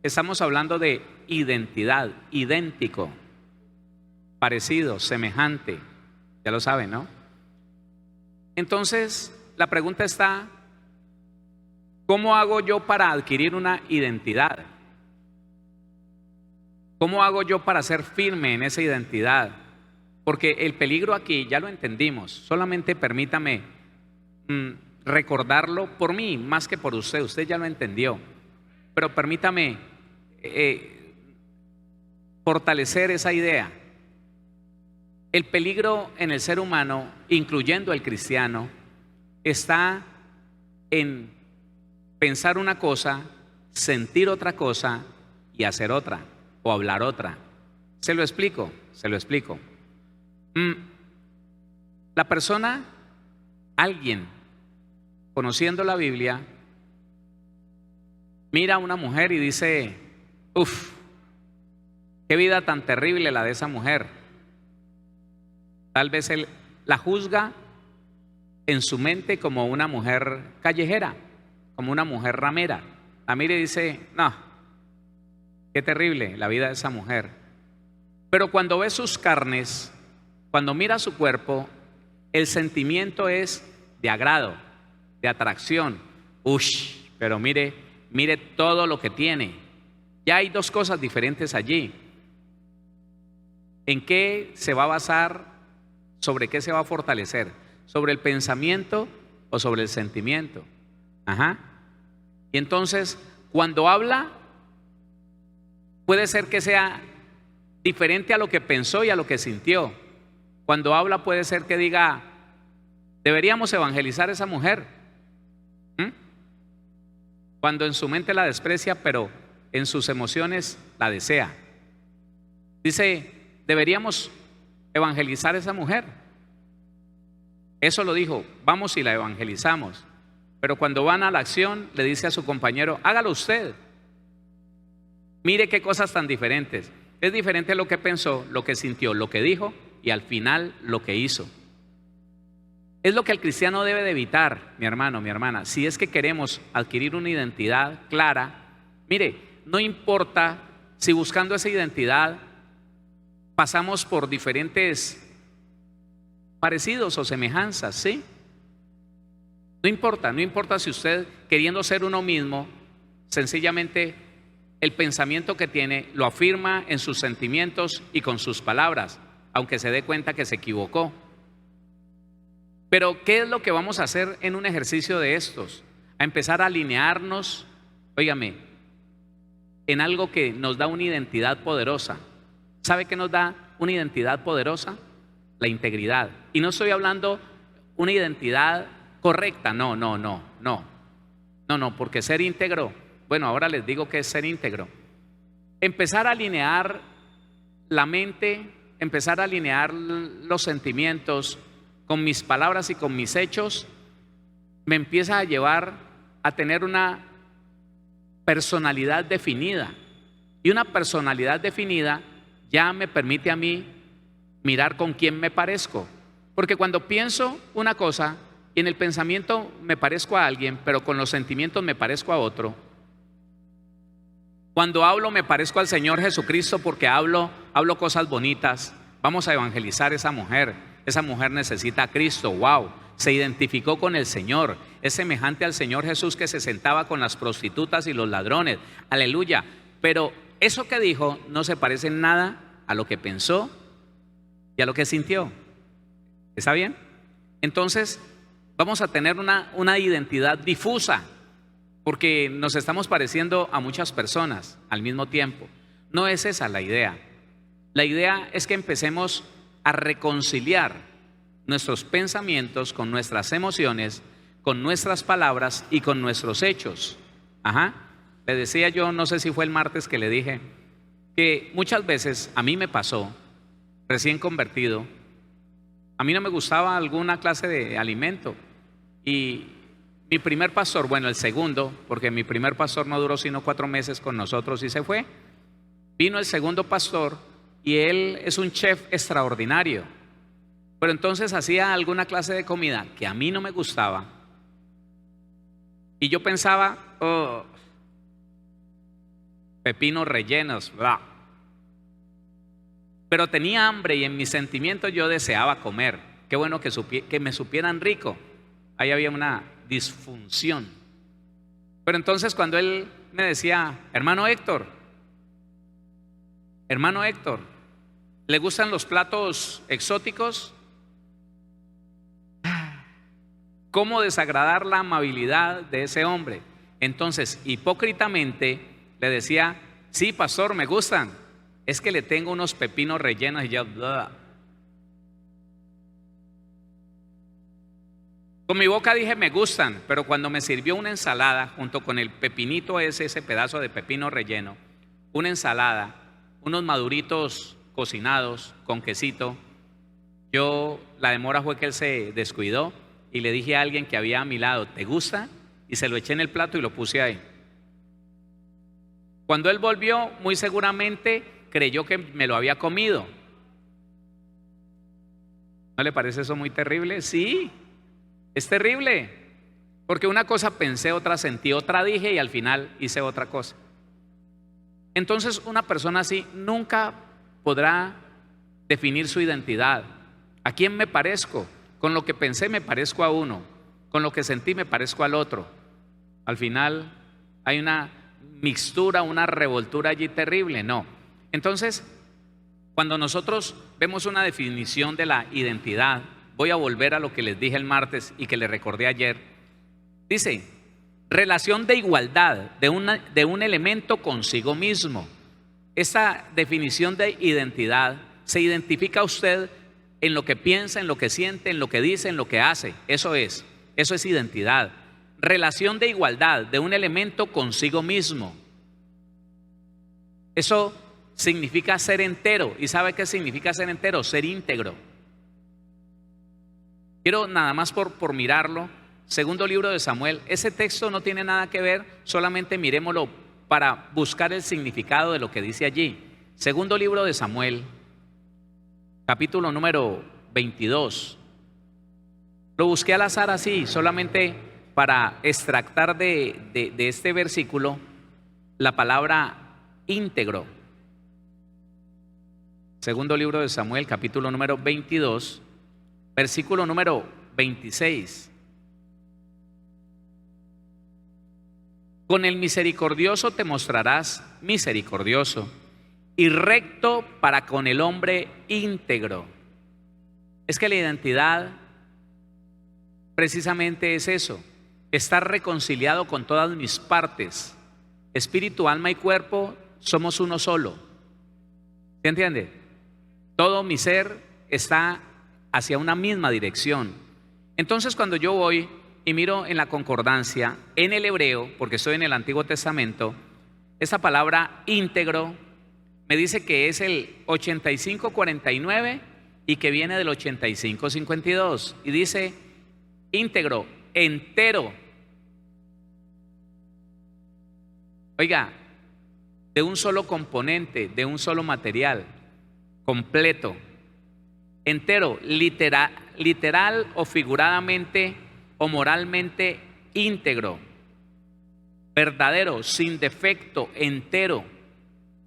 estamos hablando de identidad, idéntico, parecido, semejante. Ya lo saben, ¿no? Entonces, la pregunta está, ¿cómo hago yo para adquirir una identidad? ¿Cómo hago yo para ser firme en esa identidad? Porque el peligro aquí ya lo entendimos. Solamente permítame recordarlo por mí, más que por usted. Usted ya lo entendió. Pero permítame fortalecer esa idea. El peligro en el ser humano, incluyendo el cristiano, está en pensar una cosa, sentir otra cosa y hacer otra o hablar otra. Se lo explico. La persona, alguien, conociendo la Biblia, mira a una mujer y dice, uff, qué vida tan terrible la de esa mujer. Tal vez él la juzga en su mente como una mujer callejera, como una mujer ramera. La mira y dice, no, qué terrible la vida de esa mujer. Pero cuando ve sus carnes, cuando mira su cuerpo, el sentimiento es de agrado, de atracción. Ush, pero mire todo lo que tiene. Ya hay dos cosas diferentes allí. ¿En qué se va a basar? ¿Sobre qué se va a fortalecer? ¿Sobre el pensamiento o sobre el sentimiento? Ajá. Y entonces, cuando habla, puede ser que sea diferente a lo que pensó y a lo que sintió. Cuando habla puede ser que diga, deberíamos evangelizar a esa mujer. Cuando en su mente la desprecia, pero en sus emociones la desea. Dice, deberíamos evangelizar a esa mujer. Eso lo dijo, vamos y la evangelizamos. Pero cuando van a la acción, le dice a su compañero, hágalo usted. Mire qué cosas tan diferentes. Es diferente lo que pensó, lo que sintió, lo que dijo y al final lo que hizo. Es lo que el cristiano debe de evitar, mi hermano, mi hermana. Si es que queremos adquirir una identidad clara, mire, no importa si buscando esa identidad pasamos por diferentes parecidos o semejanzas, ¿sí? No importa si usted queriendo ser uno mismo, sencillamente el pensamiento que tiene lo afirma en sus sentimientos y con sus palabras, aunque se dé cuenta que se equivocó. Pero ¿qué es lo que vamos a hacer en un ejercicio de estos? A empezar a alinearnos, óigame, en algo que nos da una identidad poderosa. ¿Sabe qué nos da una identidad poderosa? La integridad. Y no estoy hablando una identidad correcta, no, porque ser íntegro, bueno, ahora les digo qué es ser íntegro. Empezar a alinear la mente, empezar a alinear los sentimientos con mis palabras y con mis hechos, me empieza a llevar a tener una personalidad definida. Y una personalidad definida ya me permite a mí mirar con quién me parezco. Porque cuando pienso una cosa y en el pensamiento me parezco a alguien, pero con los sentimientos me parezco a otro. Cuando hablo me parezco al Señor Jesucristo porque hablo cosas bonitas. Vamos a evangelizar a esa mujer. Esa mujer necesita a Cristo. Wow, se identificó con el Señor. Es semejante al Señor Jesús que se sentaba con las prostitutas y los ladrones. Aleluya. Pero eso que dijo no se parece en nada a lo que pensó y a lo que sintió. ¿Está bien? Entonces vamos a tener una identidad difusa porque nos estamos pareciendo a muchas personas al mismo tiempo. No es esa la idea. La idea es que empecemos a reconciliar nuestros pensamientos con nuestras emociones, con nuestras palabras y con nuestros hechos. Ajá. Le decía yo, no sé si fue el martes que le dije, que muchas veces a mí me pasó, recién convertido, a mí no me gustaba alguna clase de alimento. Y mi primer pastor, bueno, el segundo, porque mi primer pastor no duró sino 4 meses con nosotros y se fue. Vino el segundo pastor y él es un chef extraordinario. Pero entonces hacía alguna clase de comida que a mí no me gustaba. Y yo pensaba, oh, pepinos rellenos, bla. Pero tenía hambre y en mis sentimientos yo deseaba comer. Qué bueno que me supieran rico. Ahí había una disfunción. Pero entonces cuando él me decía, hermano Héctor, ¿le gustan los platos exóticos? ¿Cómo desagradar la amabilidad de ese hombre? Entonces, hipócritamente le decía, sí, pastor, me gustan. Es que le tengo unos pepinos rellenos y ya, bla. Con mi boca dije me gustan, pero cuando me sirvió una ensalada junto con el pepinito ese pedazo de pepino relleno, una ensalada, unos maduritos cocinados con quesito, la demora fue que él se descuidó y le dije a alguien que había a mi lado, ¿te gusta? Y se lo eché en el plato y lo puse ahí. Cuando él volvió, muy seguramente creyó que me lo había comido. ¿No le parece eso muy terrible? Sí. Es terrible, porque una cosa pensé, otra sentí, otra dije y al final hice otra cosa. Entonces una persona así nunca podrá definir su identidad. ¿A quién me parezco? Con lo que pensé me parezco a uno, con lo que sentí me parezco al otro. Al final hay una mixtura, una revoltura allí terrible. No. Entonces, cuando nosotros vemos una definición de la identidad, voy a volver a lo que les dije el martes y que les recordé ayer. Dice, relación de igualdad de un elemento consigo mismo. Esa definición de identidad, se identifica usted en lo que piensa, en lo que siente, en lo que dice, en lo que hace. Eso es identidad. Relación de igualdad de un elemento consigo mismo. Eso significa ser entero. ¿Y sabe qué significa ser entero? Ser íntegro. Quiero nada más por mirarlo, segundo libro de Samuel. Ese texto no tiene nada que ver, solamente miremoslo para buscar el significado de lo que dice allí. Segundo libro de Samuel, capítulo número 22. Lo busqué al azar así, solamente para extractar de este versículo la palabra íntegro. Segundo libro de Samuel, capítulo número 22. Versículo número 26. Con el misericordioso te mostrarás misericordioso y recto para con el hombre íntegro. Es que la identidad precisamente es eso, estar reconciliado con todas mis partes, espíritu, alma y cuerpo, somos uno solo. ¿Se entiende? Todo mi ser está hacia una misma dirección. Entonces cuando yo voy y miro en la concordancia, en el hebreo, porque estoy en el Antiguo Testamento, esa palabra íntegro me dice que es el 8549 y que viene del 8552 y dice íntegro, entero. Oiga, de un solo componente, de un solo material, completo. Entero, literal o figuradamente o moralmente íntegro, verdadero, sin defecto, entero,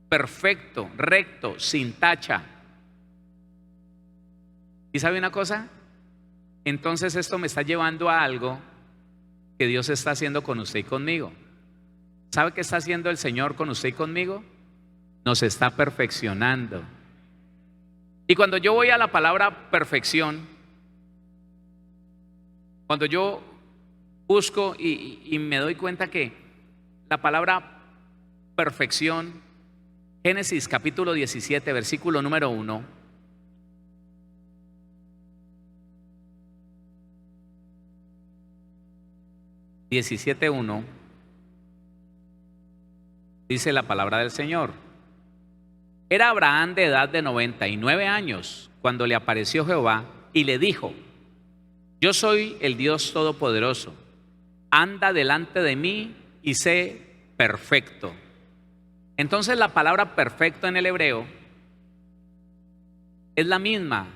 perfecto, recto, sin tacha. ¿Y sabe una cosa? Entonces esto me está llevando a algo que Dios está haciendo con usted y conmigo. ¿Sabe qué está haciendo el Señor con usted y conmigo? Nos está perfeccionando. Y cuando yo voy a la palabra perfección, cuando yo busco y me doy cuenta que la palabra perfección, Génesis capítulo 17, versículo número 1, dice la palabra del Señor. Era Abraham de edad de 99 años cuando le apareció Jehová y le dijo: yo soy el Dios Todopoderoso, anda delante de mí y sé perfecto. Entonces la palabra perfecto en el hebreo es la misma,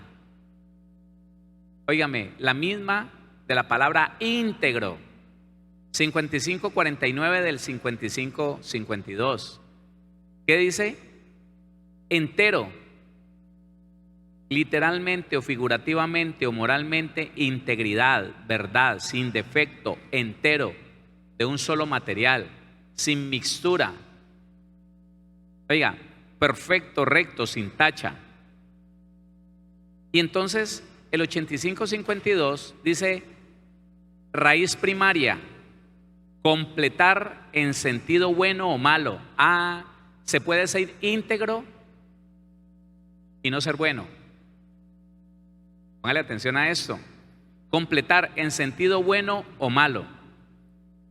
óigame, la misma de la palabra íntegro, 5549 del 5552. ¿Qué dice? Entero, literalmente o figurativamente o moralmente, integridad, verdad, sin defecto, entero, de un solo material, sin mixtura. Oiga, perfecto, recto, sin tacha. Y entonces el 85-52 dice raíz primaria, completar en sentido bueno o malo. Se puede ser íntegro y no ser bueno. Póngale atención a esto. Completar en sentido bueno o malo.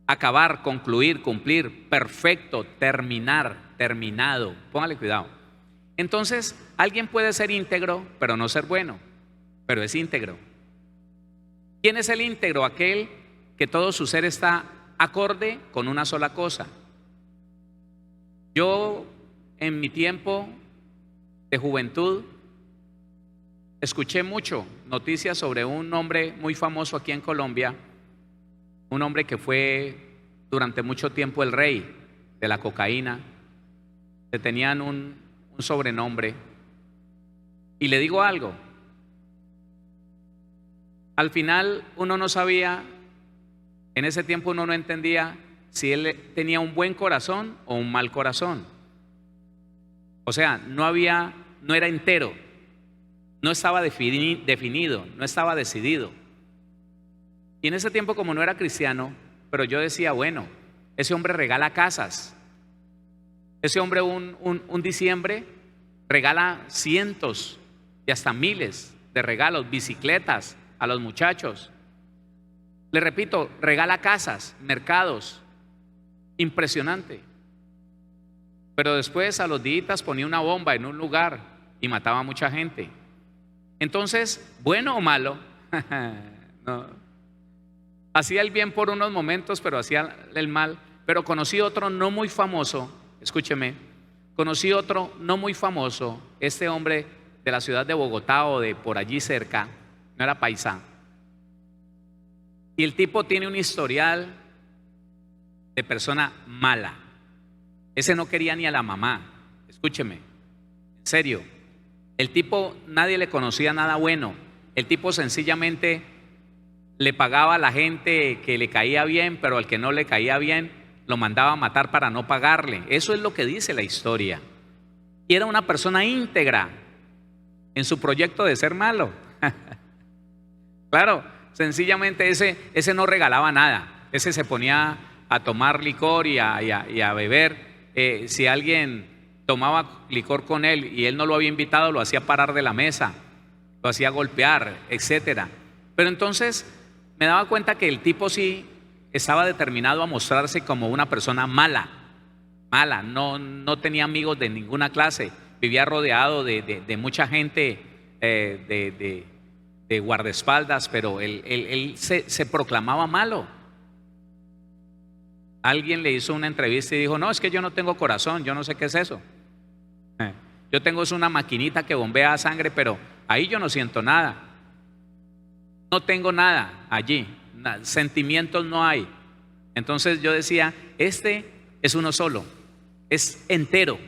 Acabar, concluir, cumplir, perfecto, terminar, terminado. Póngale cuidado. Entonces, alguien puede ser íntegro, pero no ser bueno, pero es íntegro. ¿Quién es el íntegro? Aquel que todo su ser está acorde con una sola cosa. Yo, en mi tiempo de juventud, escuché mucho noticias sobre un hombre muy famoso aquí en Colombia, un hombre que fue durante mucho tiempo el rey de la cocaína. Le tenían un sobrenombre. Y le digo algo, al final uno no sabía, en ese tiempo uno no entendía si él tenía un buen corazón o un mal corazón. O sea, no era entero, no estaba definido, no estaba decidido. Y en ese tiempo, como no era cristiano, pero yo decía, bueno, ese hombre regala casas. Ese hombre un diciembre regala cientos y hasta miles de regalos, bicicletas a los muchachos. Le repito, regala casas, mercados, impresionante. Pero después a los días ponía una bomba en un lugar y mataba a mucha gente. Entonces, bueno o malo, no. Hacía el bien por unos momentos, pero hacía el mal. Pero conocí otro no muy famoso, escúcheme, conocí otro no muy famoso, este hombre de la ciudad de Bogotá o de por allí cerca, no era paisa. Y el tipo tiene un historial de persona mala. Ese no quería ni a la mamá, escúcheme, en serio. El tipo, nadie le conocía nada bueno. El tipo sencillamente le pagaba a la gente que le caía bien, pero al que no le caía bien lo mandaba a matar para no pagarle. Eso es lo que dice la historia. Y era una persona íntegra en su proyecto de ser malo. Claro, sencillamente ese no regalaba nada. Ese se ponía a tomar licor y a beber. Si alguien tomaba licor con él y él no lo había invitado, lo hacía parar de la mesa, lo hacía golpear, etcétera. Pero entonces me daba cuenta que el tipo sí estaba determinado a mostrarse como una persona mala, no tenía amigos de ninguna clase, vivía rodeado de mucha gente, de guardaespaldas, pero él se proclamaba malo. Alguien le hizo una entrevista y dijo, no, es que yo no tengo corazón, yo no sé qué es eso. Yo tengo una maquinita que bombea sangre, pero ahí yo no siento nada. No tengo nada allí, sentimientos no hay. Entonces yo decía, este es uno solo, es entero,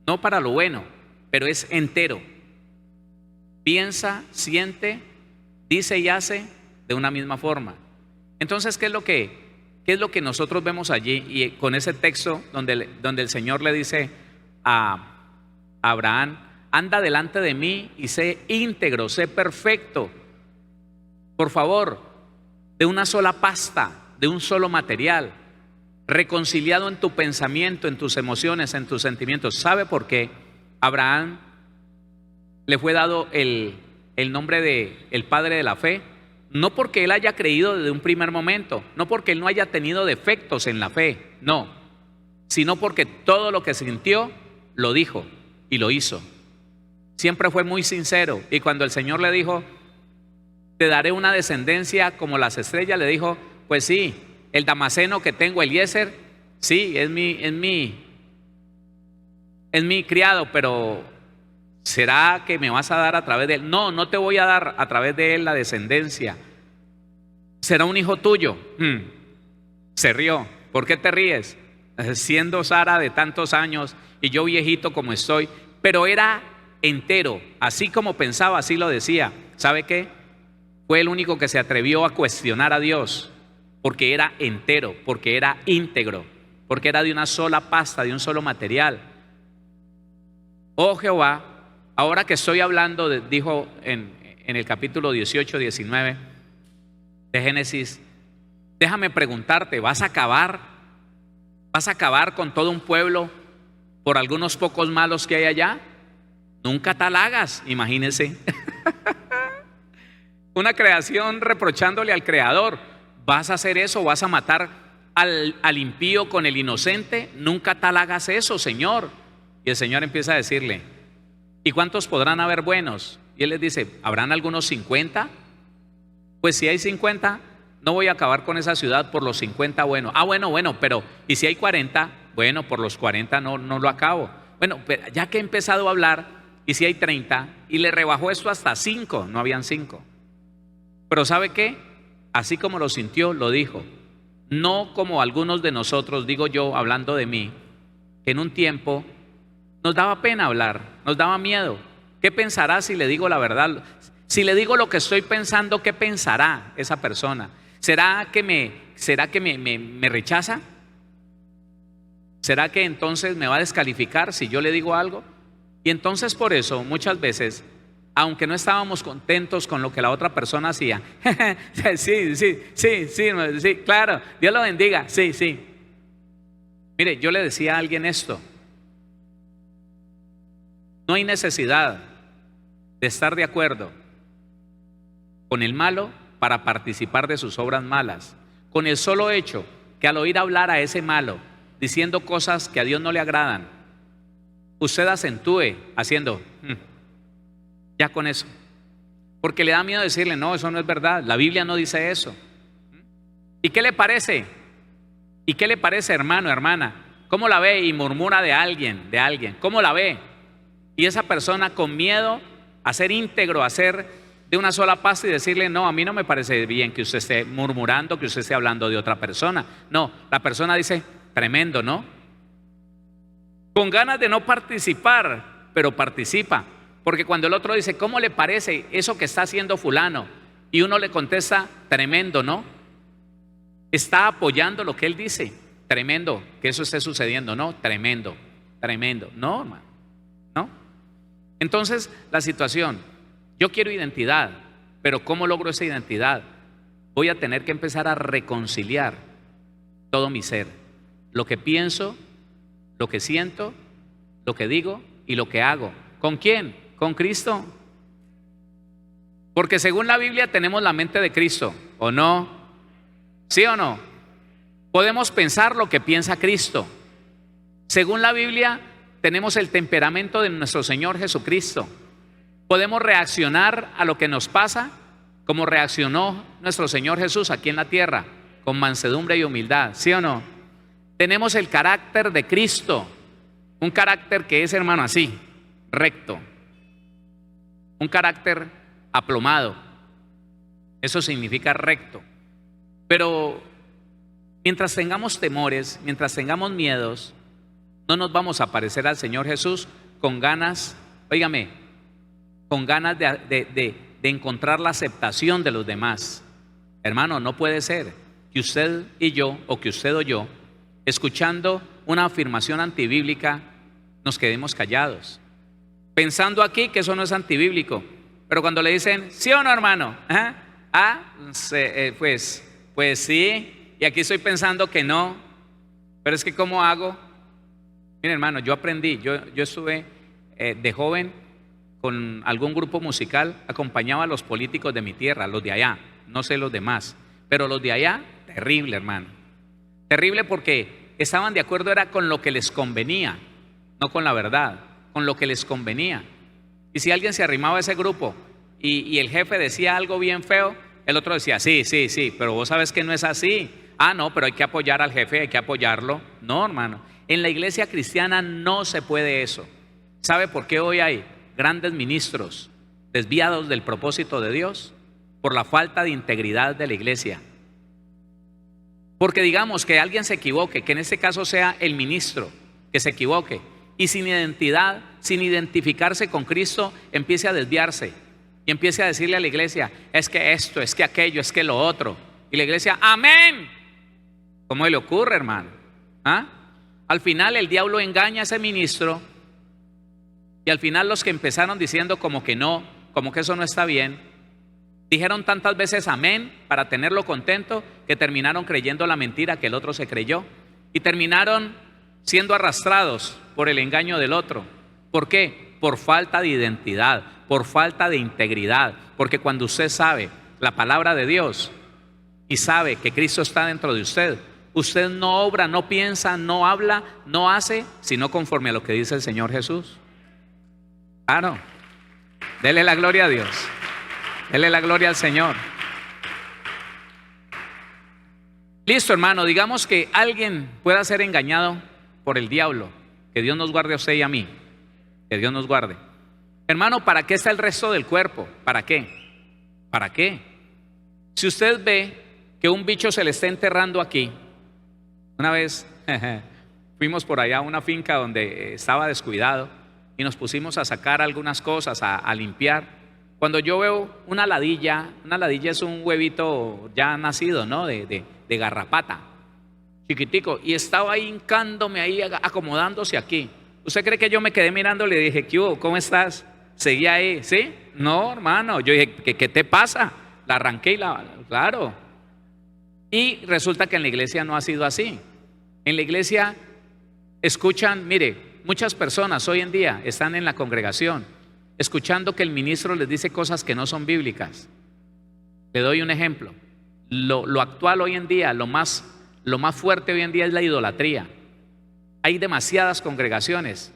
no para lo bueno, pero es entero. Piensa, siente, dice y hace de una misma forma. Entonces, ¿qué es lo que nosotros vemos allí? Y con ese texto donde el Señor le dice a Abraham, anda delante de mí y sé íntegro, sé perfecto. Por favor, de una sola pasta, de un solo material, reconciliado en tu pensamiento, en tus emociones, en tus sentimientos. ¿Sabe por qué Abraham le fue dado el nombre de el padre de la fe? No porque él haya creído desde un primer momento, no porque él no haya tenido defectos en la fe, no, sino porque todo lo que sintió lo dijo y lo hizo. Siempre fue muy sincero, y cuando el Señor le dijo, te daré una descendencia como las estrellas, le dijo, pues sí, el Damaseno que tengo, Eliezer, sí, es mi criado, pero ¿será que me vas a dar a través de él? No, no te voy a dar a través de él la descendencia. ¿Será un hijo tuyo? Se rió. ¿Por qué te ríes? Siendo Sara de tantos años y yo viejito como estoy, pero era entero, así como pensaba, así lo decía. ¿Sabe qué? Fue el único que se atrevió a cuestionar a Dios, porque era entero, porque era íntegro, porque era de una sola pasta, de un solo material. Oh Jehová, ahora que estoy hablando, dijo en el capítulo 18, 19 de Génesis, déjame preguntarte, ¿vas a acabar con todo un pueblo por algunos pocos malos que hay allá? Nunca tal hagas, imagínense. Una creación reprochándole al Creador. ¿Vas a hacer eso? ¿Vas a matar al impío con el inocente? Nunca tal hagas eso, Señor. Y el Señor empieza a decirle, ¿y cuántos podrán haber buenos? Y él les dice, ¿habrán algunos 50? Pues si hay 50, no voy a acabar con esa ciudad por los 50 buenos. Bueno, pero ¿y si hay 40? Bueno, por los 40 no lo acabo. Bueno, pero ya que he empezado a hablar, ¿y si hay 30? Y le rebajó esto hasta 5, no habían 5. Pero ¿sabe qué? Así como lo sintió, lo dijo. No como algunos de nosotros, digo yo, hablando de mí, que en un tiempo nos daba pena hablar, nos daba miedo. ¿Qué pensará si le digo la verdad? Si le digo lo que estoy pensando, ¿qué pensará esa persona? ¿Será que me rechaza? ¿Será que entonces me va a descalificar si yo le digo algo? Y entonces por eso muchas veces, aunque no estábamos contentos con lo que la otra persona hacía, sí, claro, Dios lo bendiga, sí. Mire, yo le decía a alguien esto, no hay necesidad de estar de acuerdo con el malo para participar de sus obras malas, con el solo hecho que al oír hablar a ese malo, diciendo cosas que a Dios no le agradan, usted acentúe haciendo, ya con eso, porque le da miedo decirle, no, eso no es verdad, la Biblia no dice eso. ¿Y qué le parece? ¿Y qué le parece, hermano, hermana? ¿Cómo la ve? Y murmura de alguien, ¿cómo la ve? Y esa persona con miedo a ser íntegro, a ser de una sola pasta y decirle, no, a mí no me parece bien que usted esté murmurando, que usted esté hablando de otra persona. No, la persona dice, tremendo, ¿no? Con ganas de no participar, pero participa. Porque cuando el otro dice, ¿cómo le parece eso que está haciendo fulano? Y uno le contesta, tremendo, ¿no? Está apoyando lo que él dice. Tremendo que eso esté sucediendo, ¿no? Tremendo. No, hermano, ¿no? Entonces, la situación, yo quiero identidad, pero ¿cómo logro esa identidad? Voy a tener que empezar a reconciliar todo mi ser, lo que pienso, lo que siento, lo que digo y lo que hago. ¿Con quién? Con Cristo. Porque según la Biblia tenemos la mente de Cristo, ¿o no? ¿Sí o no? Podemos pensar lo que piensa Cristo. Según la Biblia tenemos el temperamento de nuestro Señor Jesucristo. Podemos reaccionar a lo que nos pasa como reaccionó nuestro Señor Jesús aquí en la tierra, con mansedumbre y humildad, ¿sí o no? Tenemos el carácter de Cristo, un carácter que es, hermano, así, recto, un carácter aplomado, eso significa recto. Pero mientras tengamos temores, mientras tengamos miedos, no nos vamos a parecer al Señor Jesús con ganas, óigame, con ganas de encontrar la aceptación de los demás. Hermano, no puede ser que usted y yo, o que usted o yo, escuchando una afirmación antibíblica, nos quedemos callados, pensando aquí que eso no es antibíblico, pero cuando le dicen, ¿sí o no, hermano? Pues sí, y aquí estoy pensando que no, pero es que ¿cómo hago? Mire, hermano, yo aprendí, yo estuve de joven con algún grupo musical, acompañaba a los políticos de mi tierra, los de allá, no sé los demás, pero los de allá, terrible, hermano, terrible, porque estaban de acuerdo era con lo que les convenía, no con la verdad, con lo que les convenía. Y si alguien se arrimaba a ese grupo y el jefe decía algo bien feo, el otro decía, sí, pero vos sabes que no es así. No, pero hay que apoyar al jefe, hay que apoyarlo. No, hermano, en la iglesia cristiana no se puede eso. ¿Sabe por qué hoy hay grandes ministros desviados del propósito de Dios? Por la falta de integridad de la iglesia. Porque digamos que alguien se equivoque, que en este caso sea el ministro que se equivoque, y sin identidad, sin identificarse con Cristo, empiece a desviarse y empiece a decirle a la iglesia, es que esto, es que aquello, es que lo otro. Y la iglesia, amén. ¿Cómo le ocurre, hermano? ¿Ah? Al final el diablo engaña a ese ministro y al final los que empezaron diciendo como que no, como que eso no está bien, dijeron tantas veces amén para tenerlo contento que terminaron creyendo la mentira que el otro se creyó y terminaron siendo arrastrados por el engaño del otro. ¿Por qué? Por falta de identidad, por falta de integridad. Porque cuando usted sabe la palabra de Dios y sabe que Cristo está dentro de usted, usted no obra, no piensa, no habla, no hace, sino conforme a lo que dice el Señor Jesús. Claro. Dele la gloria a Dios. Dele la gloria al Señor. Listo, hermano, digamos que alguien pueda ser engañado por el diablo. Que Dios nos guarde a usted y a mí. Que Dios nos guarde. Hermano, ¿para qué está el resto del cuerpo? ¿Para qué? ¿Para qué? Si usted ve que un bicho se le está enterrando aquí. Una vez fuimos por allá a una finca donde estaba descuidado y nos pusimos a sacar algunas cosas, a limpiar. Cuando yo veo una ladilla es un huevito ya nacido, ¿no? De garrapata, chiquitico, y estaba ahí hincándome ahí, acomodándose aquí. ¿Usted cree que yo me quedé mirando? Le dije, ¿qué hubo? ¿Cómo estás? Seguía ahí, ¿sí? No, hermano, yo dije, ¿qué te pasa? La arranqué y claro. Y resulta que en la iglesia no ha sido así. En la iglesia escuchan, mire, muchas personas hoy en día están en la congregación escuchando que el ministro les dice cosas que no son bíblicas. Le doy un ejemplo. Lo actual hoy en día, lo más fuerte hoy en día es la idolatría. Hay demasiadas congregaciones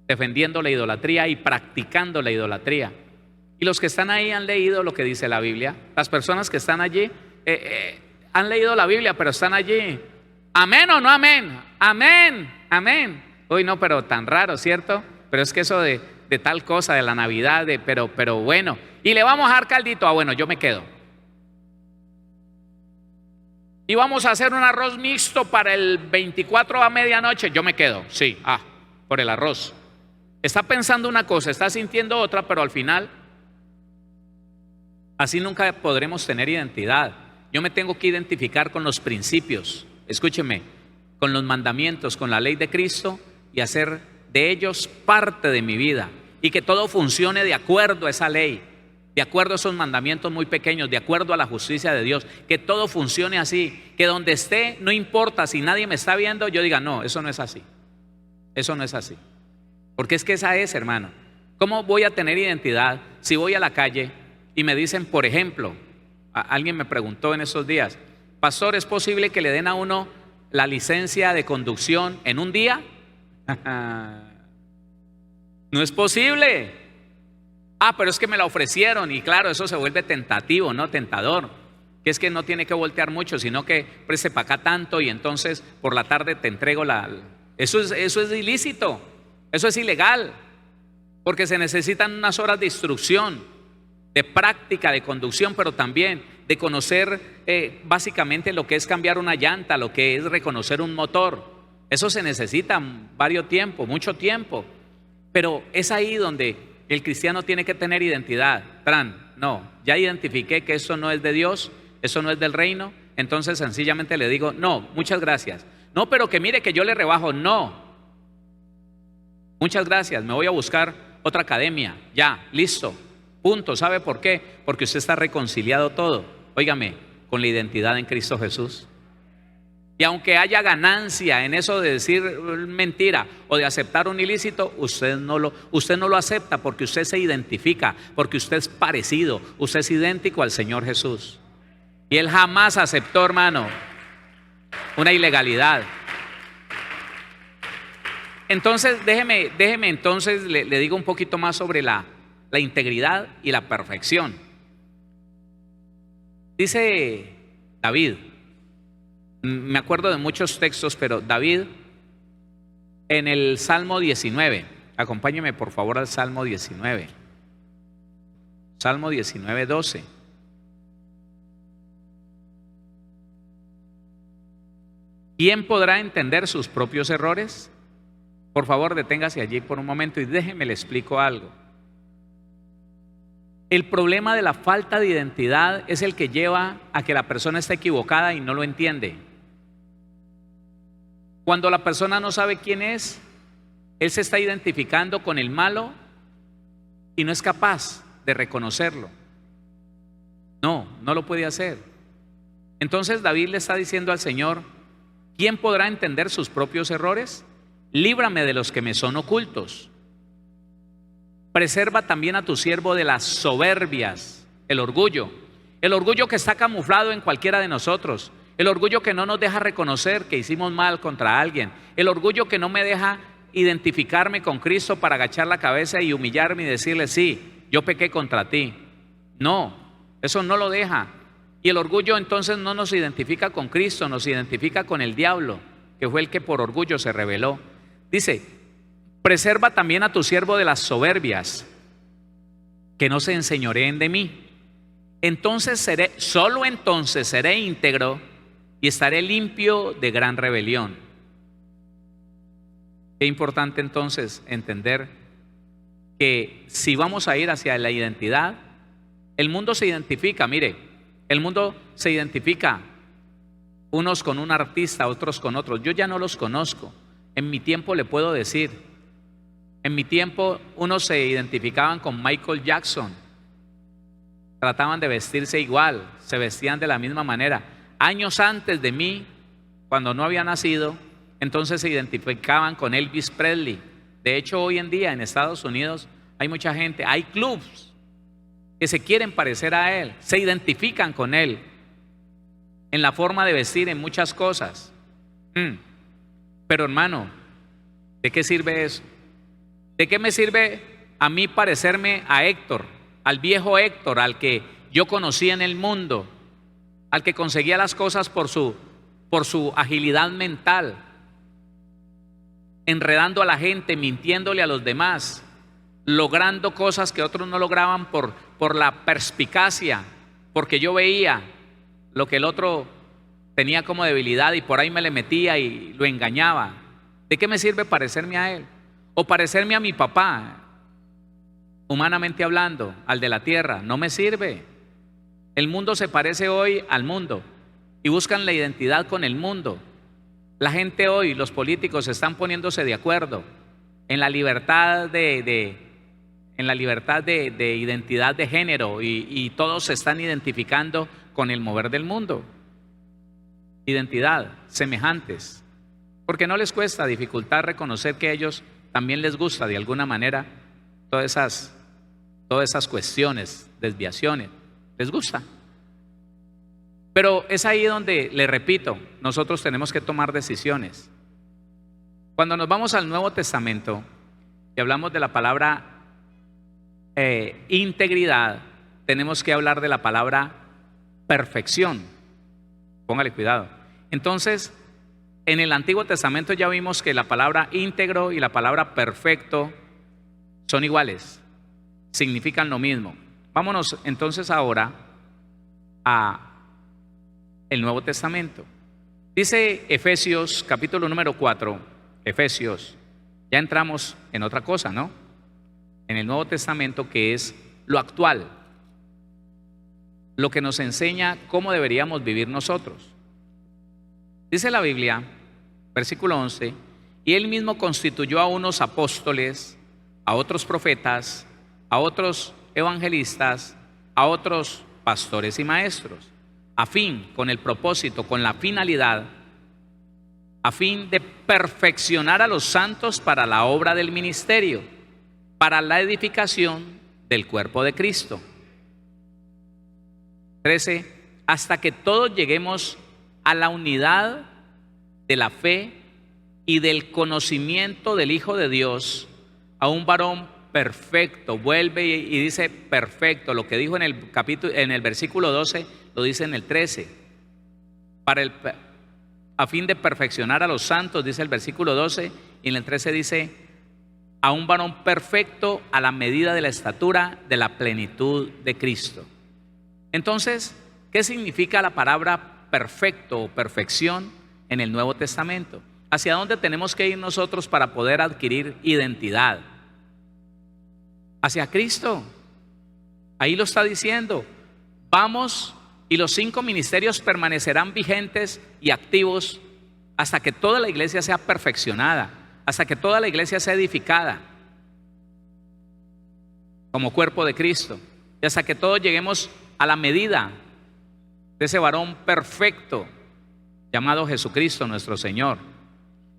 defendiendo la idolatría y practicando la idolatría. Y los que están ahí han leído lo que dice la Biblia. Las personas que están allí han leído la Biblia, pero están allí. ¿Amén o no amén? Amén, amén. Uy, no, pero tan raro, ¿cierto? Pero es que eso de tal cosa, de la Navidad, pero bueno. Y le vamos a dar caldito. Ah, bueno, yo me quedo. Y vamos a hacer un arroz mixto para el 24 a medianoche. Yo me quedo, sí, por el arroz. Está pensando una cosa, está sintiendo otra, pero al final, así nunca podremos tener identidad. Yo me tengo que identificar con los principios, escúcheme, con los mandamientos, con la ley de Cristo y hacer de ellos parte de mi vida. Y que todo funcione de acuerdo a esa ley, de acuerdo a esos mandamientos muy pequeños, de acuerdo a la justicia de Dios, que todo funcione así, que donde esté, no importa si nadie me está viendo, yo diga, no, eso no es así, eso no es así, porque es que esa es, hermano. ¿Cómo voy a tener identidad si voy a la calle y me dicen, por ejemplo, alguien me preguntó en esos días, pastor, ¿es posible que le den a uno la licencia de conducción en un día? No es posible. Pero es que me la ofrecieron. Y claro, eso se vuelve tentativo, ¿no? Tentador. Que es que no tiene que voltear mucho, sino que preste para acá tanto y entonces por la tarde te entrego Eso es ilícito. Eso es ilegal. Porque se necesitan unas horas de instrucción, de práctica, de conducción, pero también de conocer básicamente lo que es cambiar una llanta, lo que es reconocer un motor. Eso se necesita mucho tiempo. Pero es ahí donde el cristiano tiene que tener identidad. No, ya identifiqué que eso no es de Dios, eso no es del reino, entonces sencillamente le digo, no, muchas gracias. No, pero que mire que yo le rebajo, no. Muchas gracias, me voy a buscar otra academia, ya, listo, punto. ¿Sabe por qué? Porque usted está reconciliado todo, óigame, con la identidad en Cristo Jesús. Y aunque haya ganancia en eso de decir mentira o de aceptar un ilícito, usted no lo acepta porque usted se identifica, porque usted es parecido, usted es idéntico al Señor Jesús. Y Él jamás aceptó, hermano, una ilegalidad. Entonces, déjeme entonces, le digo un poquito más sobre la integridad y la perfección. Dice David, me acuerdo de muchos textos, pero David en el Salmo 19, acompáñeme por favor al Salmo 19, Salmo 19, 12. ¿Quién podrá entender sus propios errores? Por favor, deténgase allí por un momento y déjeme le explico algo. El problema de la falta de identidad es el que lleva a que la persona esté equivocada y no lo entiende. Cuando la persona no sabe quién es, él se está identificando con el malo y no es capaz de reconocerlo. No lo puede hacer. Entonces David le está diciendo al Señor: ¿quién podrá entender sus propios errores? Líbrame de los que me son ocultos. Preserva también a tu siervo de las soberbias, el orgullo que está camuflado en cualquiera de nosotros, el orgullo que no nos deja reconocer que hicimos mal contra alguien, el orgullo que no me deja identificarme con Cristo para agachar la cabeza y humillarme y decirle: sí, yo pequé contra ti. No, eso no lo deja. Y el orgullo entonces no nos identifica con Cristo, nos identifica con el diablo, que fue el que por orgullo se rebeló. Dice: preserva también a tu siervo de las soberbias, que no se enseñoreen de mí. Solo entonces seré íntegro y estaré limpio de gran rebelión. Qué importante entonces entender que si vamos a ir hacia la identidad, el mundo se identifica, mire, el mundo se identifica unos con un artista, otros con otros. Yo ya no los conozco. En mi tiempo le puedo decir, en mi tiempo unos se identificaban con Michael Jackson, trataban de vestirse igual, se vestían de la misma manera. Años antes de mí, cuando no había nacido, entonces se identificaban con Elvis Presley. De hecho, hoy en día en Estados Unidos hay mucha gente, hay clubs que se quieren parecer a él, se identifican con él en la forma de vestir, en muchas cosas. Pero hermano, ¿de qué sirve eso? ¿De qué me sirve a mí parecerme a Héctor, al viejo Héctor, al que yo conocí en el mundo, al que conseguía las cosas por su agilidad mental, enredando a la gente, mintiéndole a los demás, logrando cosas que otros no lograban por la perspicacia, porque yo veía lo que el otro tenía como debilidad y por ahí me le metía y lo engañaba? ¿De qué me sirve parecerme a él? O parecerme a mi papá, humanamente hablando, al de la tierra. No me sirve. El mundo se parece hoy al mundo y buscan la identidad con el mundo. La gente hoy, los políticos, están poniéndose de acuerdo en la libertad de identidad de género y todos se están identificando con el mover del mundo. Identidad, semejantes, porque no les cuesta dificultad reconocer que a ellos también les gusta de alguna manera todas esas cuestiones, desviaciones, les gusta. Pero es ahí donde, le repito, nosotros tenemos que tomar decisiones. Cuando nos vamos al Nuevo Testamento y hablamos de la palabra integridad, tenemos que hablar de la palabra perfección. Póngale cuidado. Entonces, en el Antiguo Testamento ya vimos que la palabra íntegro y la palabra perfecto son iguales, significan lo mismo. Vámonos entonces ahora a el Nuevo Testamento. Dice Efesios capítulo número 4, Efesios, ya entramos en otra cosa, ¿no? En el Nuevo Testamento, que es lo actual, lo que nos enseña cómo deberíamos vivir nosotros. Dice la Biblia, versículo 11, y él mismo constituyó a unos apóstoles, a otros profetas, a otros evangelistas, a otros pastores y maestros, con el propósito, con la finalidad, a fin de perfeccionar a los santos para la obra del ministerio, para la edificación del cuerpo de Cristo. 13, hasta que todos lleguemos a la unidad de la fe y del conocimiento del Hijo de Dios, a un varón perfecto. Vuelve y dice perfecto. Lo que dijo en el versículo 12 lo dice en el 13. A fin de perfeccionar a los santos, dice el versículo 12, y en el 13 dice a un varón perfecto a la medida de la estatura de la plenitud de Cristo. Entonces, ¿qué significa la palabra perfecto o perfección en el Nuevo Testamento? ¿Hacia dónde tenemos que ir nosotros para poder adquirir identidad? Hacia Cristo. Ahí lo está diciendo. Vamos, y los 5 ministerios permanecerán vigentes y activos hasta que toda la iglesia sea perfeccionada, hasta que toda la iglesia sea edificada como cuerpo de Cristo, y hasta que todos lleguemos a la medida de ese varón perfecto llamado Jesucristo nuestro Señor.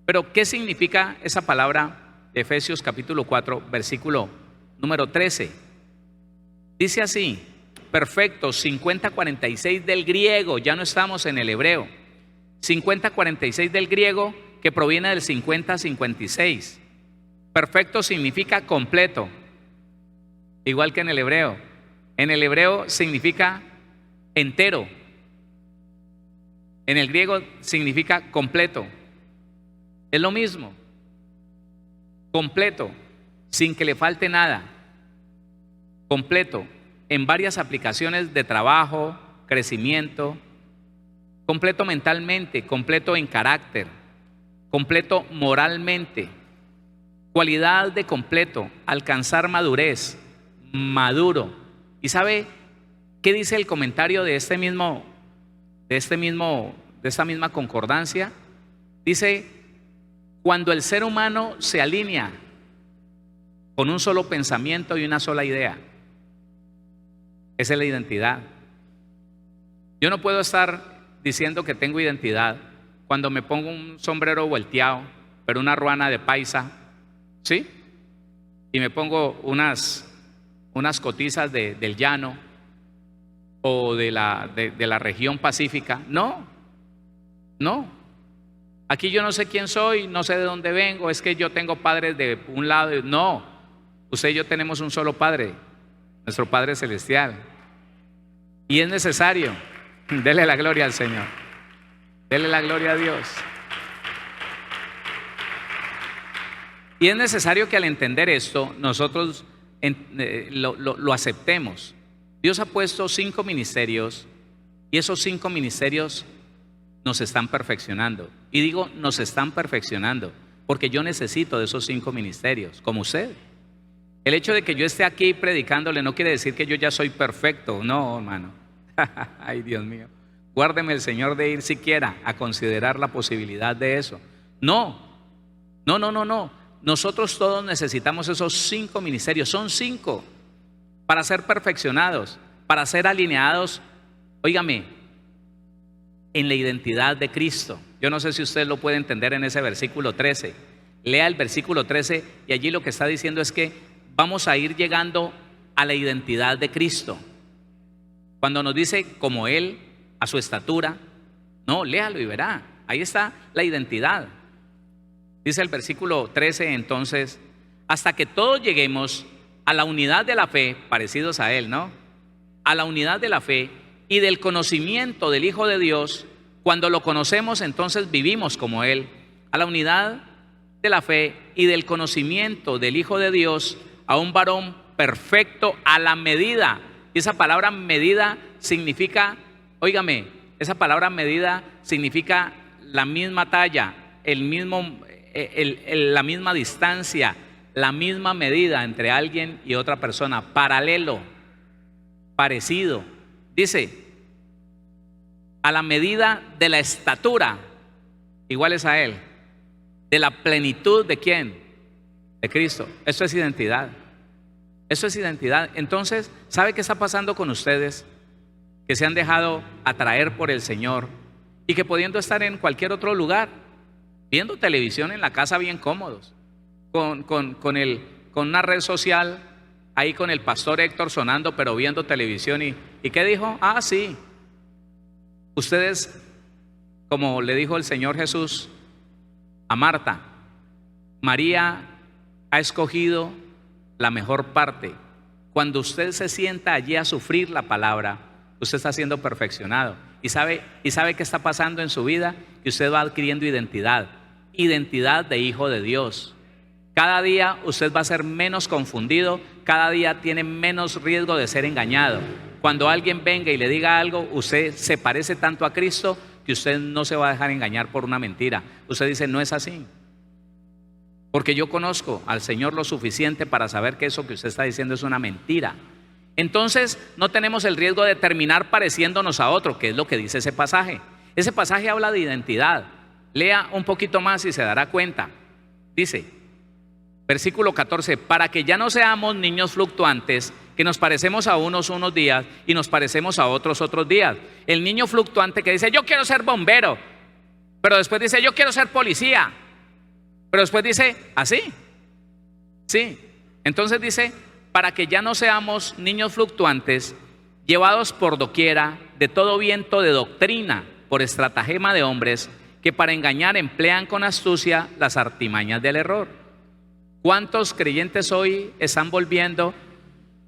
Pero ¿qué significa esa palabra de Efesios capítulo 4, versículo número 13? Dice así: perfectos, 50-46 del griego, ya no estamos en el hebreo. 50-46 del griego, que proviene del 50-56. Perfecto significa completo, igual que en el hebreo. En el hebreo significa entero. En el griego significa completo. Es lo mismo. Completo, sin que le falte nada. Completo, en varias aplicaciones de trabajo, crecimiento. Completo mentalmente, completo en carácter, completo moralmente. Cualidad de completo, alcanzar madurez, maduro. ¿Y sabe qué dice el comentario de esta misma concordancia? Dice: cuando el ser humano se alinea con un solo pensamiento y una sola idea. Esa es la identidad. Yo no puedo estar diciendo que tengo identidad cuando me pongo un sombrero volteado, pero una ruana de paisa, ¿sí? Y me pongo unas cotizas del llano o de la región pacífica. No. Aquí yo no sé quién soy, no sé de dónde vengo, es que yo tengo padres de un lado. No, usted y yo tenemos un solo Padre, nuestro Padre Celestial. Y es necesario, dele la gloria al Señor, dele la gloria a Dios. Y es necesario que al entender esto, nosotros lo aceptemos. Dios ha puesto 5 ministerios y esos 5 ministerios nos están perfeccionando. Y digo, nos están perfeccionando porque yo necesito de esos 5 ministerios, como usted. El hecho de que yo esté aquí predicándole no quiere decir que yo ya soy perfecto. No, hermano. Ay, Dios mío. Guárdeme el Señor de ir siquiera a considerar la posibilidad de eso. No. Nosotros todos necesitamos esos 5 ministerios. Son 5 para ser perfeccionados, para ser alineados, óigame, en la identidad de Cristo. Yo no sé si usted lo puede entender en ese versículo 13. Lea el versículo 13 y allí lo que está diciendo es que vamos a ir llegando a la identidad de Cristo. Cuando nos dice como Él, a su estatura, no, léalo y verá, ahí está la identidad. Dice el versículo 13 entonces: hasta que todos lleguemos a la unidad de la fe, parecidos a Él, ¿no? A la unidad de la fe y del conocimiento del Hijo de Dios. Cuando lo conocemos, entonces vivimos como Él. A la unidad de la fe y del conocimiento del Hijo de Dios, a un varón perfecto a la medida. Y esa palabra medida significa, óigame, esa palabra medida significa la misma talla, la misma distancia, la misma medida entre alguien y otra persona, paralelo, parecido. Dice, a la medida de la estatura, iguales a Él, de la plenitud de ¿quién? De Cristo. Eso es identidad. Eso es identidad. Entonces, ¿sabe qué está pasando con ustedes? Que se han dejado atraer por el Señor y que pudiendo estar en cualquier otro lugar, viendo televisión en la casa bien cómodos, con una red social, ahí con el pastor Héctor sonando, pero viendo televisión. ¿Y qué dijo? Ah, sí. Ustedes, como le dijo el Señor Jesús a Marta, María ha escogido la mejor parte. Cuando usted se sienta allí a sufrir la palabra, usted está siendo perfeccionado. ¿Y sabe qué está pasando en su vida? Que usted va adquiriendo identidad de hijo de Dios. Cada día usted va a ser menos confundido, cada día tiene menos riesgo de ser engañado. cuando alguien venga y le diga algo, usted se parece tanto a Cristo que usted no se va a dejar engañar por una mentira. Usted dice, no es así. Porque yo conozco al Señor lo suficiente para saber que eso que usted está diciendo es una mentira. Entonces no tenemos el riesgo de terminar pareciéndonos a otro, que es lo que dice ese pasaje. Ese pasaje habla de identidad. Lea un poquito más y se dará cuenta. Dice, versículo 14, para que ya no seamos niños fluctuantes, que nos parecemos a unos días y nos parecemos a otros días. El niño fluctuante que dice, yo quiero ser bombero, pero después dice, yo quiero ser policía, pero después dice, así. Sí, entonces dice, para que ya no seamos niños fluctuantes, llevados por doquiera de todo viento de doctrina, por estratagema de hombres, que para engañar emplean con astucia las artimañas del error. ¿Cuántos creyentes hoy están volviendo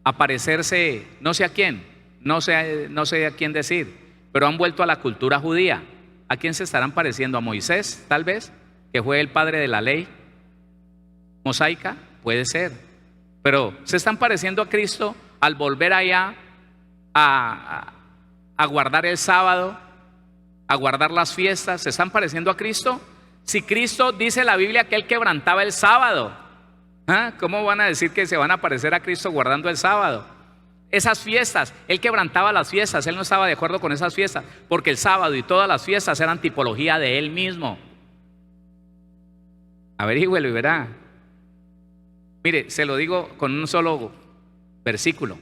a parecerse, no sé a quién, no sé a quién decir, pero han vuelto a la cultura judía? ¿A quién se estarán pareciendo? ¿A Moisés, tal vez, que fue el padre de la ley mosaica? Puede ser, pero se están pareciendo a Cristo al volver allá a guardar el sábado, a guardar las fiestas. ¿Se están pareciendo a Cristo? Si Cristo dice la Biblia que Él quebrantaba el sábado, ¿cómo van a decir que se van a parecer a Cristo guardando el sábado? Esas fiestas, Él quebrantaba las fiestas, Él no estaba de acuerdo con esas fiestas, porque el sábado y todas las fiestas eran tipología de Él mismo. Averígüelo y verá. Mire, se lo digo con un solo versículo,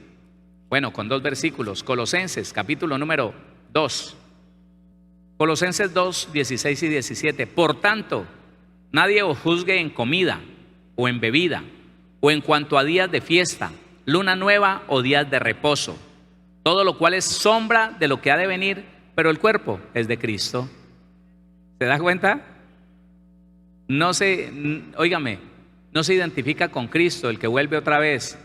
bueno, con dos versículos. Colosenses, capítulo número 2. Colosenses 2, 16 y 17. Por tanto, nadie os juzgue en comida o en bebida, o en cuanto a días de fiesta, luna nueva o días de reposo, todo lo cual es sombra de lo que ha de venir, pero el cuerpo es de Cristo. ¿Se da cuenta? Óigame, no se identifica con Cristo el que vuelve otra vez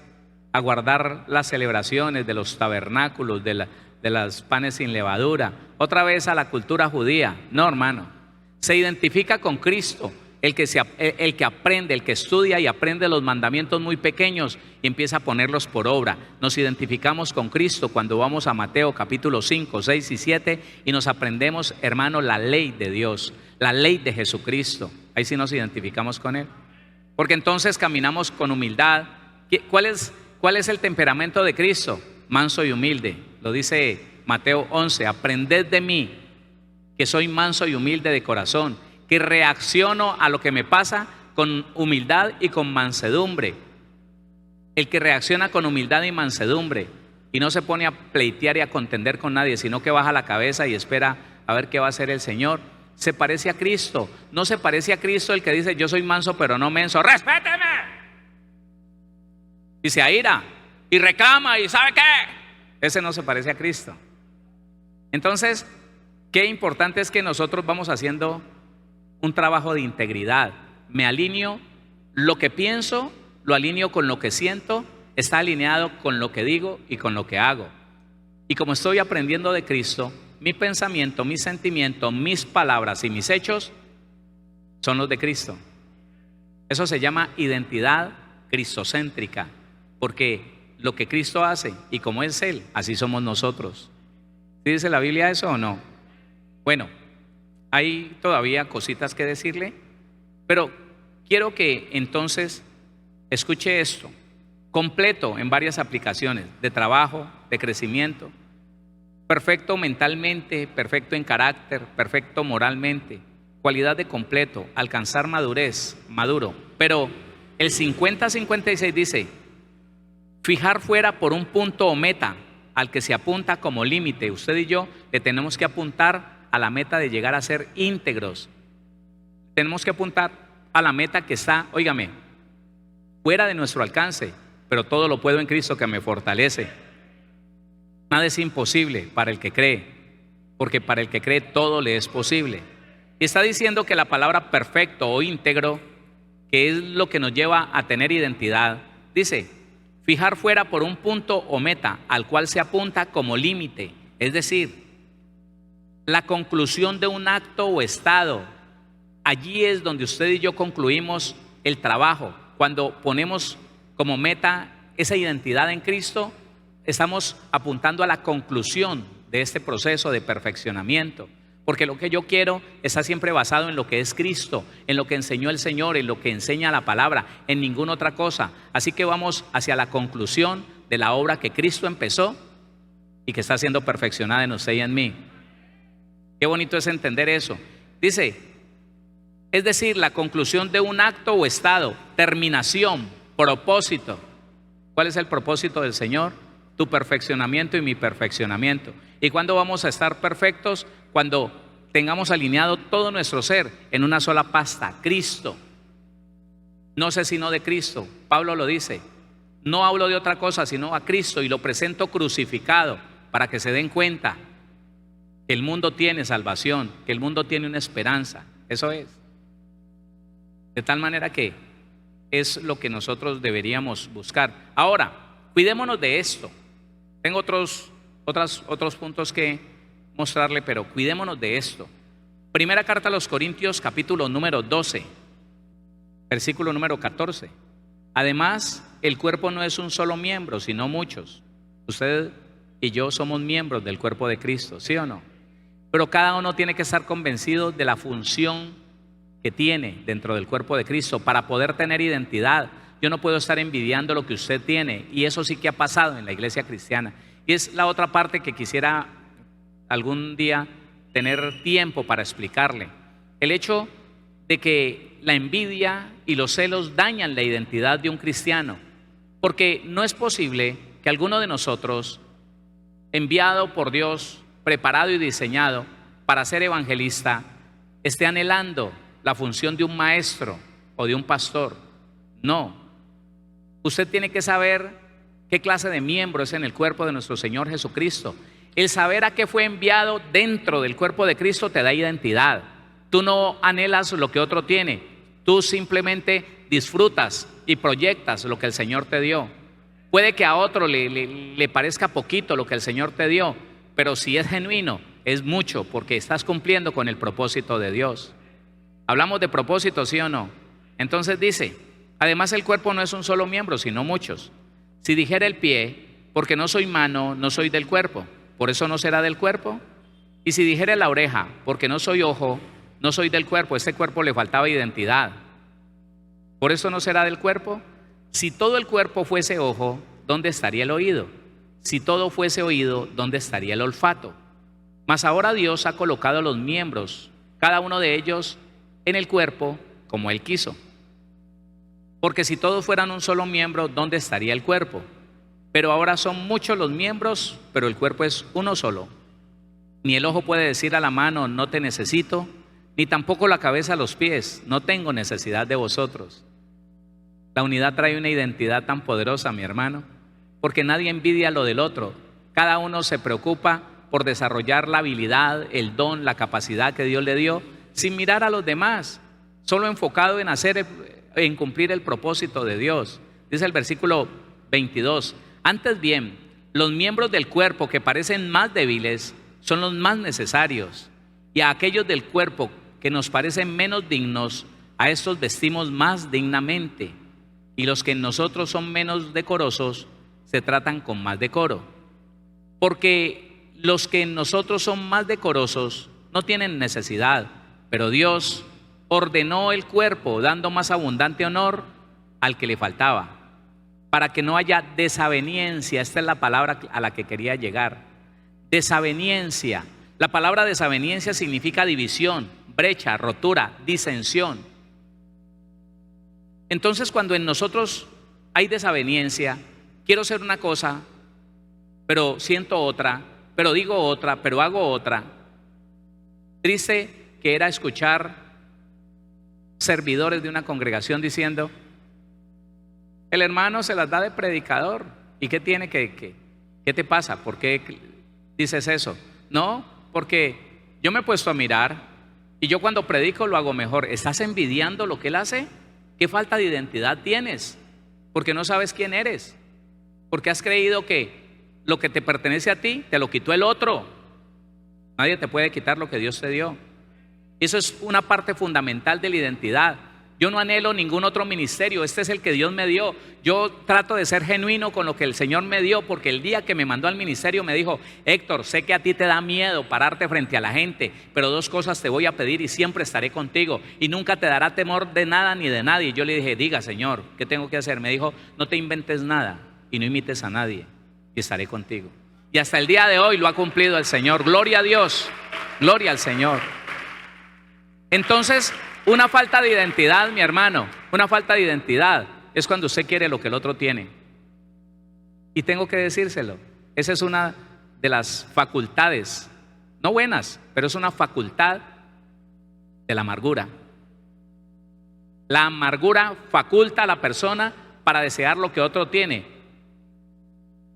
a guardar las celebraciones de los tabernáculos, de las panes sin levadura, otra vez a la cultura judía. No, hermano, se identifica con Cristo el que aprende, el que estudia y aprende los mandamientos muy pequeños y empieza a ponerlos por obra. Nos identificamos con Cristo cuando vamos a Mateo capítulo 5, 6 y 7 y nos aprendemos, hermano, la ley de Dios, la ley de Jesucristo. Ahí sí nos identificamos con Él, porque entonces caminamos con humildad. ¿Cuál es el temperamento de Cristo? Manso y humilde. Lo dice Mateo 11, aprended de mí, que soy manso y humilde de corazón, que reacciono a lo que me pasa con humildad y con mansedumbre. El que reacciona con humildad y mansedumbre y no se pone a pleitear y a contender con nadie, sino que baja la cabeza y espera a ver qué va a hacer el Señor, se parece a Cristo. No se parece a Cristo el que dice, yo soy manso pero no menso, respéteme, y se aira y reclama y ¿sabe qué? Ese no se parece a Cristo. Entonces, qué importante es que nosotros vamos haciendo un trabajo de integridad. Me alineo, lo que pienso lo alineo con lo que siento, está alineado con lo que digo y con lo que hago. Y como estoy aprendiendo de Cristo, mi pensamiento, mi sentimiento, mis palabras y mis hechos son los de Cristo. Eso se llama identidad cristocéntrica, porque lo que Cristo hace y como es Él, así somos nosotros. ¿Sí dice la Biblia eso o no? Bueno, hay todavía cositas que decirle, pero quiero que entonces escuche esto, completo en varias aplicaciones, de trabajo, de crecimiento, perfecto mentalmente, perfecto en carácter, perfecto moralmente, cualidad de completo, alcanzar madurez, maduro. Pero el 50-56 dice, fijar fuera por un punto o meta al que se apunta como límite. Usted y yo le tenemos que apuntar a la meta de llegar a ser íntegros. Tenemos que apuntar a la meta que está, óigame, fuera de nuestro alcance, pero todo lo puedo en Cristo que me fortalece. Nada es imposible para el que cree, porque para el que cree todo le es posible. Y está diciendo que la palabra perfecto o íntegro, que es lo que nos lleva a tener identidad, dice, fijar fuera por un punto o meta al cual se apunta como límite, es decir, la conclusión de un acto o estado. Allí es donde usted y yo concluimos el trabajo. Cuando ponemos como meta esa identidad en Cristo, estamos apuntando a la conclusión de este proceso de perfeccionamiento. Porque lo que yo quiero está siempre basado en lo que es Cristo, en lo que enseñó el Señor, en lo que enseña la palabra, en ninguna otra cosa. Así que vamos hacia la conclusión de la obra que Cristo empezó y que está siendo perfeccionada en usted y en mí. Qué bonito es entender eso. Dice, es decir, la conclusión de un acto o estado, terminación, propósito. ¿Cuál es el propósito del Señor? Tu perfeccionamiento y mi perfeccionamiento. ¿Y cuándo vamos a estar perfectos? Cuando tengamos alineado todo nuestro ser en una sola pasta, Cristo. No sé sino de Cristo. Pablo lo dice. No hablo de otra cosa sino a Cristo y lo presento crucificado para que se den cuenta que el mundo tiene salvación, que el mundo tiene una esperanza. Eso es. De tal manera que es lo que nosotros deberíamos buscar. Ahora, cuidémonos de esto. Tengo otros puntos que mostrarle, pero cuidémonos de esto. Primera carta a los Corintios, capítulo número 12, versículo número 14. Además, el cuerpo no es un solo miembro, sino muchos. Usted y yo somos miembros del cuerpo de Cristo, ¿sí o no? Pero cada uno tiene que estar convencido de la función que tiene dentro del cuerpo de Cristo para poder tener identidad. Yo no puedo estar envidiando lo que usted tiene, y eso sí que ha pasado en la iglesia cristiana. Y es la otra parte que quisiera algún día tener tiempo para explicarle. El hecho de que la envidia y los celos dañan la identidad de un cristiano, porque no es posible que alguno de nosotros, enviado por Dios, preparado y diseñado para ser evangelista, esté anhelando la función de un maestro o de un pastor. No. Usted tiene que saber qué clase de miembro es en el cuerpo de nuestro Señor Jesucristo. El saber a qué fue enviado dentro del cuerpo de Cristo te da identidad. Tú no anhelas lo que otro tiene, tú simplemente disfrutas y proyectas lo que el Señor te dio. Puede que a otro le parezca poquito lo que el Señor te dio, pero si es genuino, es mucho, porque estás cumpliendo con el propósito de Dios. Hablamos de propósito, ¿sí o no? Entonces dice, además el cuerpo no es un solo miembro, sino muchos. Si dijera el pie, porque no soy mano, no soy del cuerpo, por eso no será del cuerpo. Y si dijera la oreja, porque no soy ojo, no soy del cuerpo, este cuerpo le faltaba identidad, por eso no será del cuerpo. Si todo el cuerpo fuese ojo, ¿dónde estaría el oído? Si todo fuese oído, ¿dónde estaría el olfato? Mas ahora Dios ha colocado los miembros, cada uno de ellos, en el cuerpo como Él quiso. Porque si todos fueran un solo miembro, ¿dónde estaría el cuerpo? Pero ahora son muchos los miembros, pero el cuerpo es uno solo. Ni el ojo puede decir a la mano, no te necesito, ni tampoco la cabeza a los pies, no tengo necesidad de vosotros. La unidad trae una identidad tan poderosa, mi hermano, porque nadie envidia lo del otro. Cada uno se preocupa por desarrollar la habilidad, el don, la capacidad que Dios le dio, sin mirar a los demás, solo enfocado en cumplir el propósito de Dios. Dice el versículo 22, antes bien, los miembros del cuerpo que parecen más débiles son los más necesarios, y a aquellos del cuerpo que nos parecen menos dignos, a estos vestimos más dignamente, y los que en nosotros son menos decorosos se tratan con más decoro. Porque los que en nosotros son más decorosos no tienen necesidad, pero Dios ordenó el cuerpo dando más abundante honor al que le faltaba, para que no haya desaveniencia. Esta es la palabra a la que quería llegar. Desaveniencia. La palabra desaveniencia significa división, brecha, rotura, disensión. Entonces, cuando en nosotros hay desaveniencia, quiero ser una cosa, pero siento otra, pero digo otra, pero hago otra. Triste que era escuchar servidores de una congregación diciendo, el hermano se las da de predicador. ¿Y qué tiene qué te pasa? ¿Por qué dices eso? No, porque yo me he puesto a mirar y yo cuando predico lo hago mejor. ¿Estás envidiando lo que él hace? ¿Qué falta de identidad tienes? Porque no sabes quién eres. Porque has creído que lo que te pertenece a ti te lo quitó el otro. Nadie te puede quitar lo que Dios te dio. Eso es una parte fundamental de la identidad. Yo no anhelo ningún otro ministerio, este es el que Dios me dio. Yo trato de ser genuino con lo que el Señor me dio, porque el día que me mandó al ministerio me dijo: Héctor, sé que a ti te da miedo pararte frente a la gente, pero dos cosas te voy a pedir y siempre estaré contigo, y nunca te dará temor de nada ni de nadie. Yo le dije: diga, Señor, ¿qué tengo que hacer? Me dijo: no te inventes nada y no imites a nadie, y estaré contigo. Y hasta el día de hoy lo ha cumplido el Señor. Gloria a Dios, gloria al Señor. Entonces, una falta de identidad, mi hermano, una falta de identidad es cuando usted quiere lo que el otro tiene. Y tengo que decírselo, esa es una de las facultades, no buenas, pero es una facultad de la amargura. La amargura faculta a la persona para desear lo que otro tiene.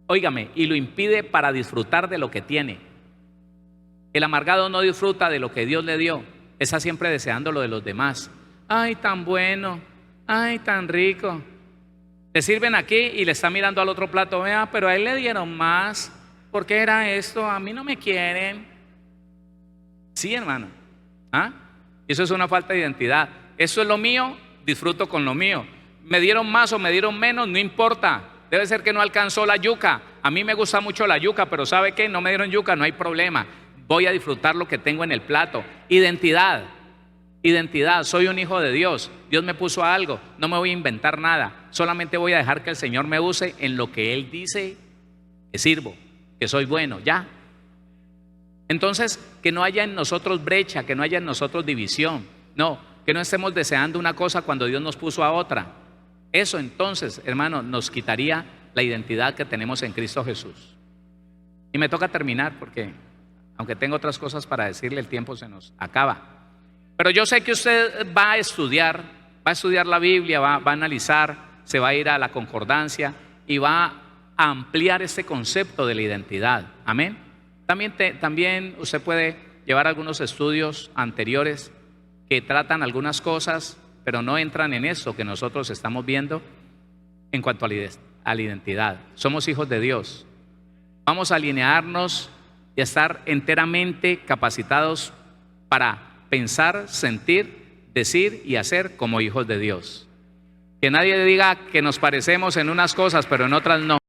Óigame, y lo impide para disfrutar de lo que tiene. El amargado no disfruta de lo que Dios le dio. Está siempre deseando lo de los demás. Ay, tan bueno, ay, tan rico. Le sirven aquí y le está mirando al otro plato. Vea, pero a él le dieron más. ¿Por qué era esto? A mí no me quieren. Sí, hermano. ¿Ah? Eso es una falta de identidad. Eso es lo mío, disfruto con lo mío. Me dieron más o me dieron menos, no importa. Debe ser que no alcanzó la yuca. A mí me gusta mucho la yuca, pero ¿sabe qué? No me dieron yuca, no hay problema. Voy a disfrutar lo que tengo en el plato. Identidad, identidad, soy un hijo de Dios. Dios me puso a algo, no me voy a inventar nada. Solamente voy a dejar que el Señor me use en lo que Él dice que sirvo, que soy bueno, ya. Entonces, que no haya en nosotros brecha, que no haya en nosotros división. No, que no estemos deseando una cosa cuando Dios nos puso a otra. Eso entonces, hermano, nos quitaría la identidad que tenemos en Cristo Jesús. Y me toca terminar porque, aunque tengo otras cosas para decirle, el tiempo se nos acaba. Pero yo sé que usted va a estudiar la Biblia, va a analizar, se va a ir a la concordancia y va a ampliar este concepto de la identidad. Amén. También usted puede llevar algunos estudios anteriores que tratan algunas cosas, pero no entran en eso que nosotros estamos viendo en cuanto a la identidad. Somos hijos de Dios. Vamos a alinearnos y a estar enteramente capacitados para pensar, sentir, decir y hacer como hijos de Dios. Que nadie diga que nos parecemos en unas cosas, pero en otras no.